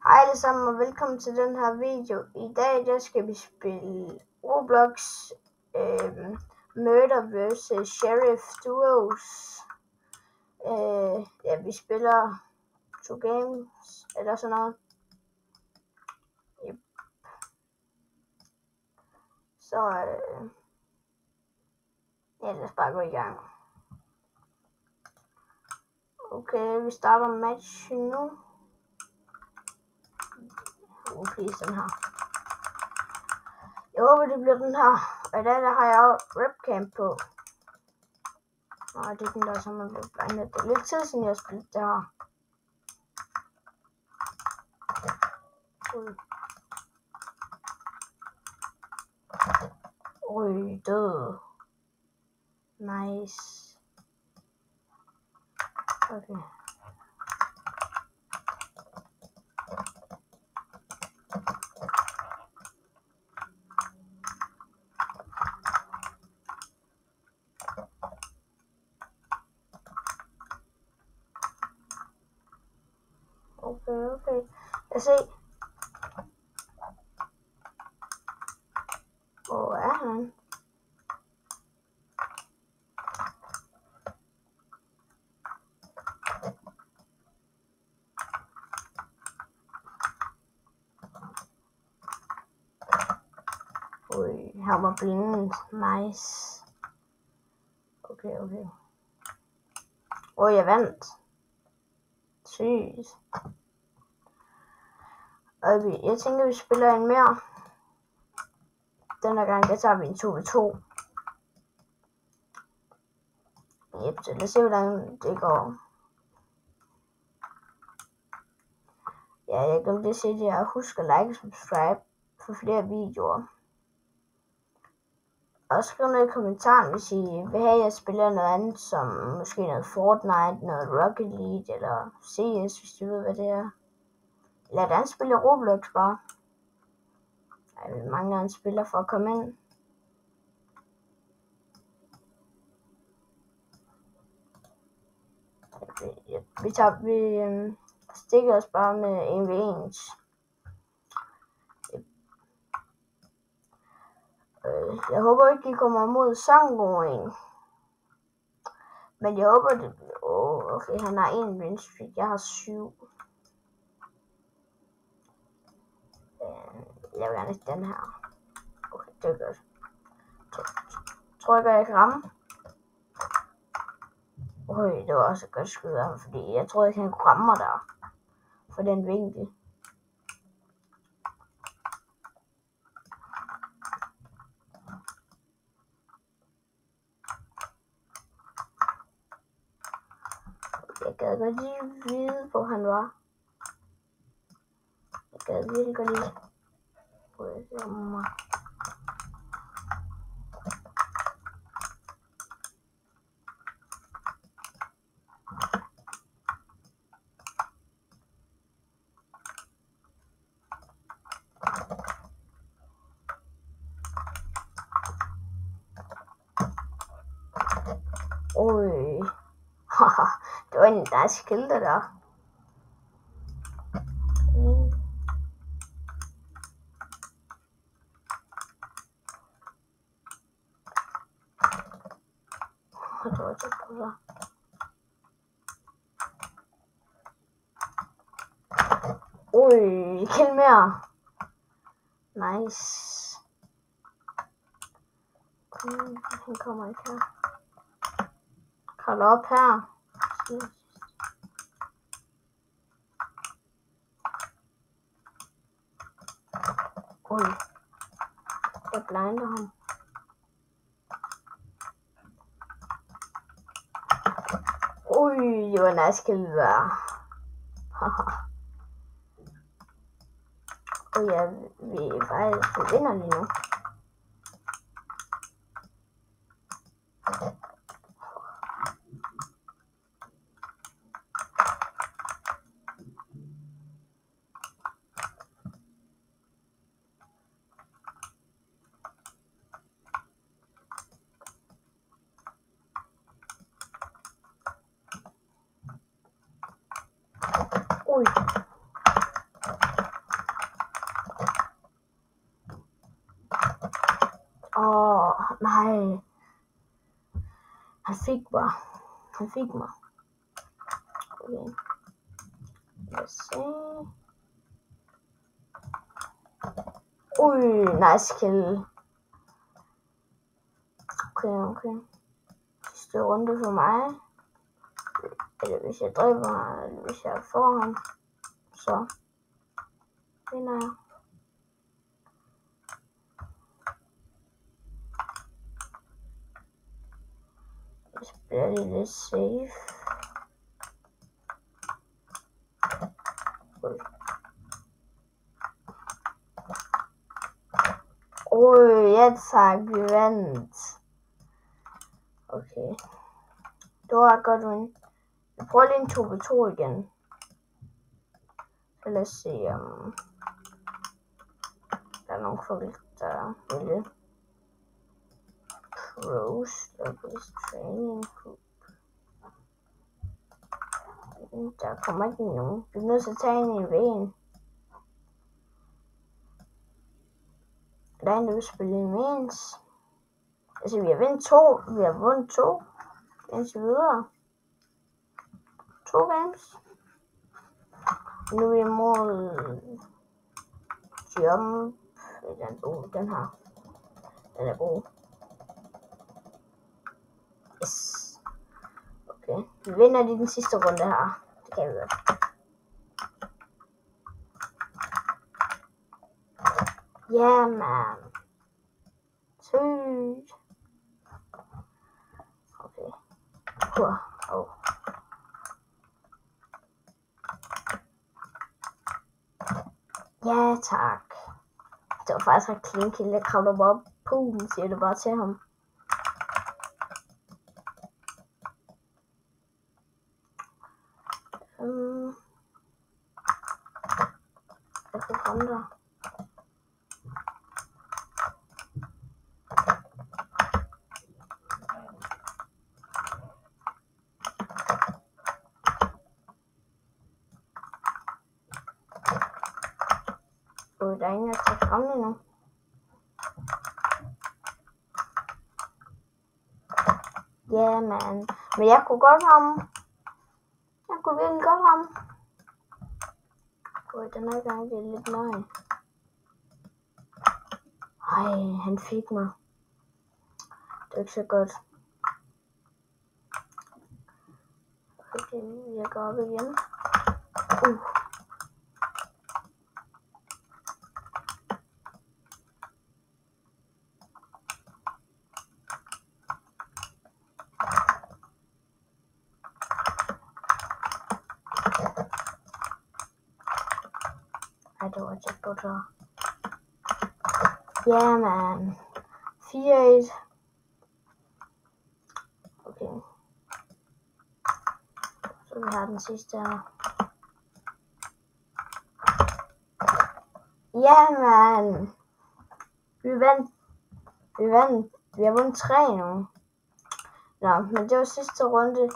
Hej alle sammen og velkommen til den her video. I dag der skal vi spille Roblox Murder vs Sheriff Duos. Ja, vi spiller 2 games eller sådan noget. Yep. Så ja, lad os bare gå i gang. Okay, vi starter match nu. Please, den her. Jeg håber det bliver den her. Og i dag der har jeg webcam på. Nej, det er den der, som er blevet blindet. Det er lidt tid siden jeg har spillet det her. Ui, død. Nice. Okay. Okay. Lad os se. Hvor er han? Ui, han var blind. Nice. Okay. Jeg vandt. Sygt. Okay, jeg tænker, vi spiller en mere. Denne gang, der tager vi en 2v2. Yep, så lad os se, hvordan det går. Ja, jeg glemte at sige det, og husk at like og subscribe for flere videoer. Og skriv noget i kommentaren, hvis I vil have, at jeg spiller noget andet, som måske noget Fortnite, noget Rocket League, eller CS, hvis I ved, hvad det er. Eller hvordan spiller Roblox bare. Jeg mangler en spiller for at komme ind. Vi stikker os bare med 1v1. Jeg håber ikke, I kommer imod sanggoing. Men jeg håber det. Okay, han har 1 win streak. Jeg har 7. Jeg vil gerne ikke den her. Okay, det er godt. Tror jeg kan ramme. Det var også et godt skud af ham, fordi jeg troede ikke, han kunne ramme mig der. For den vinkel. Jeg gad godt lige vide, hvor han var. Jeg gad virkelig godt lige. Haha, det var en nice kill det der. Det var så godt. Kill mere. Nice. Han kommer ikke her. Hold op her. Jeg blinder ham. Det var nice kill der. Vi faktisk vinder lige nu. Nej. Han fik mig. Okay. Lad os se. Nice kill. Okay. Sidste runde for mig. Eller hvis jeg dræber ham, eller hvis jeg får ham, så vinder jeg. Så bliver det lidt safe. Ja tak, vi vandt. Okay. Det var godt win. Vi prøver lige en 2v2 igen. Så lad os se om der er nogle folk, der vil pros of this training group. Der kommer ikke nogen. Vi er nødt til at tage en i vejen. Der er en, der vil spille imens. Altså, vi har vundet to. Indtil videre. 2 games. Nu er vi imod Jump. Den her. Den er god. Yes. Okay. Vi vinder lige den sidste runde her. Det kan vi godt. Ja, man. Sygt. Okay. Ja, tak. Det var faktisk ret clean kill. Jeg kravler bare op. Pum, siger det bare til ham. Jeg kan komme der. Der er ingen, der skal fremme endnu. Ja, man. Men jeg kunne godt ham. Jeg kunne virkelig godt ham. Den her gang det er lidt nøje. Ej, han fik mig. Det er ikke så godt. Okay, jeg går op igen. Ej, det var ikke godt så. Ja, man. 4-1. Okay. Så vi har den sidste her. Ja, man. Vi vandt. Vi har vundet 3 nu. Nå, men det var sidste runde.